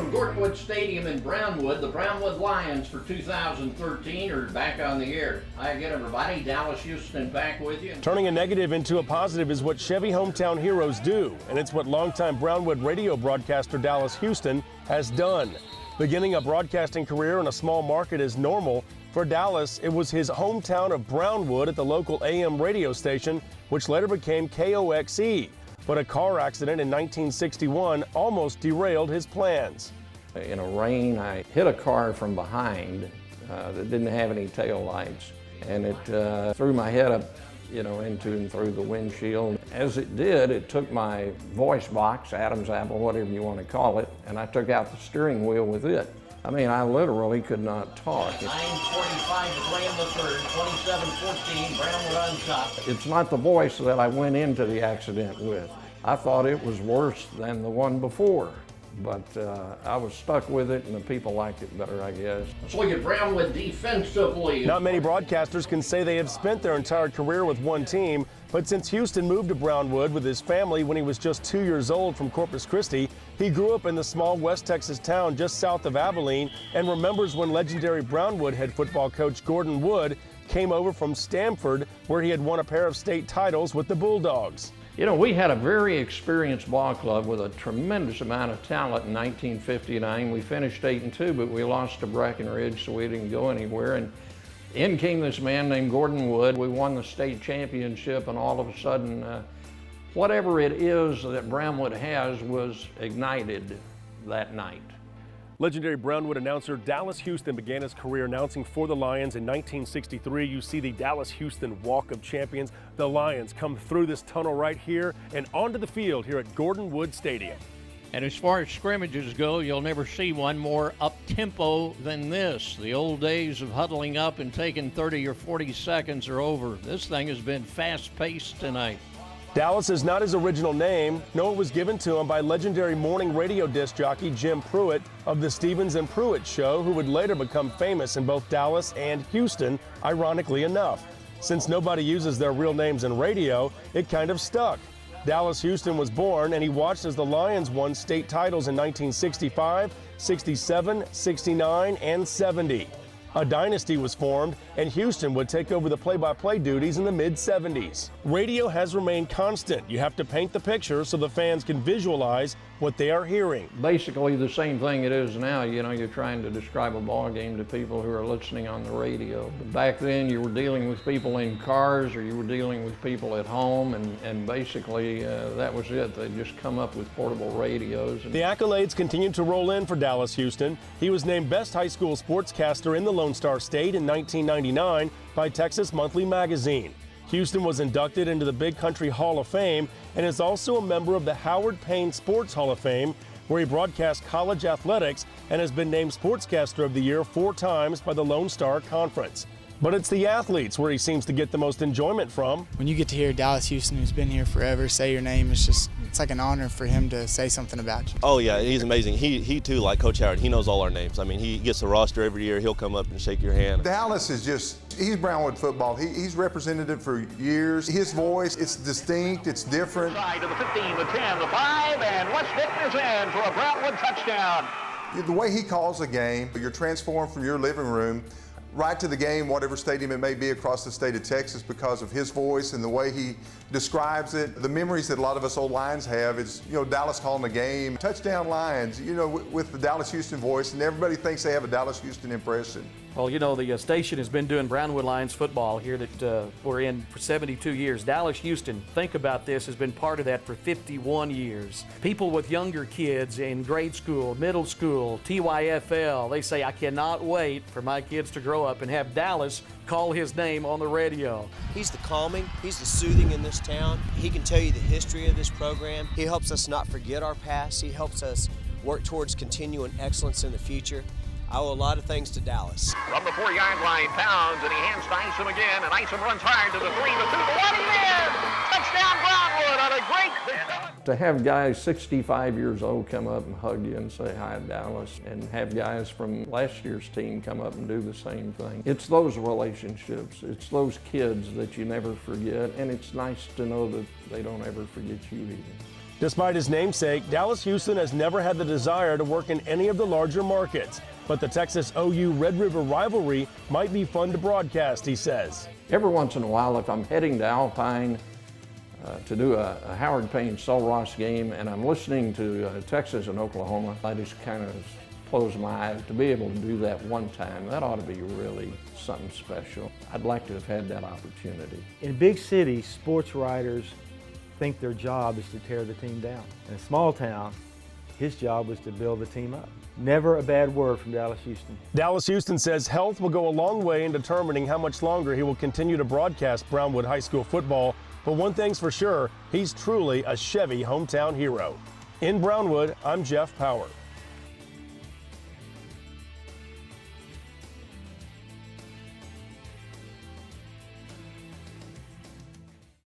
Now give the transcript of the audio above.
from Brownwood Stadium in Brownwood. The Brownwood Lions for 2013 are back on the air. Hi again, everybody. Dallas Huston back with you. Turning a negative into a positive is what Chevy hometown heroes do, and it's what longtime Brownwood radio broadcaster Dallas Huston has done. Beginning a broadcasting career in a small market is normal. For Dallas, it was his hometown of Brownwood at the local AM radio station, which later became KOXE. But a car accident in 1961 almost derailed his plans. In a rain, I hit a car from behind that didn't have any tail lights, and it threw my head up, into and through the windshield. As it did, it took my voice box, Adam's apple, whatever you want to call it, and I took out the steering wheel with it. I mean, I literally could not talk. 9:45 to play in the third, 27-14, Brownwood on top. It's not the voice that I went into the accident with. I thought it was worse than the one before, but I was stuck with it, and the people liked it better, I guess. Let's look at Brownwood defensively. Not many broadcasters can say they have spent their entire career with one team, but since Huston moved to Brownwood with his family when he was just 2 years old from Corpus Christi, he grew up in the small West Texas town just south of Abilene and remembers when legendary Brownwood head football coach Gordon Wood came over from Stamford, where he had won a pair of state titles with the Bulldogs. We had a very experienced ball club with a tremendous amount of talent in 1959. We finished 8-2, but we lost to Breckenridge, so we didn't go anywhere. And in came this man named Gordon Wood. We won the state championship, and all of a sudden, whatever it is that Brownwood has was ignited that night. Legendary Brownwood announcer Dallas Huston began his career announcing for the Lions in 1963. You see the Dallas Huston Walk of Champions. The Lions come through this tunnel right here and onto the field here at Gordon Wood Stadium. And as far as scrimmages go, you'll never see one more up-tempo than this. The old days of huddling up and taking 30 or 40 seconds are over. This thing has been fast-paced tonight. Dallas is not his original name. No, it was given to him by legendary morning radio disc jockey Jim Pruitt of the Stevens and Pruitt Show, who would later become famous in both Dallas and Houston, ironically enough. Since nobody uses their real names in radio, it kind of stuck. Dallas Huston was born, and he watched as the Lions won state titles in 1965, 67, 69, and 70. A dynasty was formed, and Huston would take over the play-by-play duties in the mid-70s. Radio has remained constant. You have to paint the picture so the fans can visualize what they are hearing. Basically the same thing it is now. You're trying to describe a ball game to people who are listening on the radio. But back then you were dealing with people in cars, or you were dealing with people at home, and basically that was it. They'd just come up with portable radios. The accolades continued to roll in for Dallas Huston. He was named Best High School Sportscaster in the Lone Star State in 1999 by Texas Monthly Magazine. Huston was inducted into the Big Country Hall of Fame and is also a member of the Howard Payne Sports Hall of Fame, where he broadcast college athletics and has been named Sportscaster of the Year 4 times by the Lone Star Conference. But it's the athletes where he seems to get the most enjoyment from. When you get to hear Dallas Huston, who's been here forever, say your name, it's like an honor for him to say something about you. Oh yeah, he's amazing. He too, like Coach Howard, he knows all our names. I mean, he gets the roster every year. He'll come up and shake your hand. Dallas is he's Brownwood football. He's represented it for years. His voice, it's distinct, it's different. Side to the 15, the 10, the 5, and West Vickers in for a Brownwood touchdown. The way he calls a game, you're transformed from your living room right to the game, whatever stadium it may be across the state of Texas, because of his voice and the way he describes it. The memories that a lot of us old Lions have is, Dallas calling the game, touchdown Lions, with the Dallas Huston voice, and everybody thinks they have a Dallas Huston impression. Well, the station has been doing Brownwood Lions football here that we're in for 72 years. Dallas Huston, think about this, has been part of that for 51 years. People with younger kids in grade school, middle school, TYFL, they say, I cannot wait for my kids to grow up and have Dallas call his name on the radio. He's the calming, he's the soothing in this town. He can tell you the history of this program. He helps us not forget our past. He helps us work towards continuing excellence in the future. I owe a lot of things to Dallas. From the 4-yard line, Towns, and he hands to Isom again, and Isom runs hard to the 3, the 2, the 1, he in! Touchdown Brownwood on a great... To have guys 65 years old come up and hug you and say hi, Dallas, and have guys from last year's team come up and do the same thing. It's those relationships, it's those kids that you never forget, and it's nice to know that they don't ever forget you either. Despite his namesake, Dallas Huston has never had the desire to work in any of the larger markets. But the Texas OU Red River rivalry might be fun to broadcast, he says. Every once in a while, if I'm heading to Alpine to do a Howard Payne-Sul Ross game and I'm listening to Texas and Oklahoma, I just kind of close my eyes. To be able to do that one time, that ought to be really something special. I'd like to have had that opportunity. In big cities, sports writers think their job is to tear the team down. In a small town, his job was to build the team up. Never a bad word from Dallas Huston. Dallas Huston says health will go a long way in determining how much longer he will continue to broadcast Brownwood High School football. But one thing's for sure, he's truly a Chevy hometown hero. In Brownwood, I'm Jeff Power.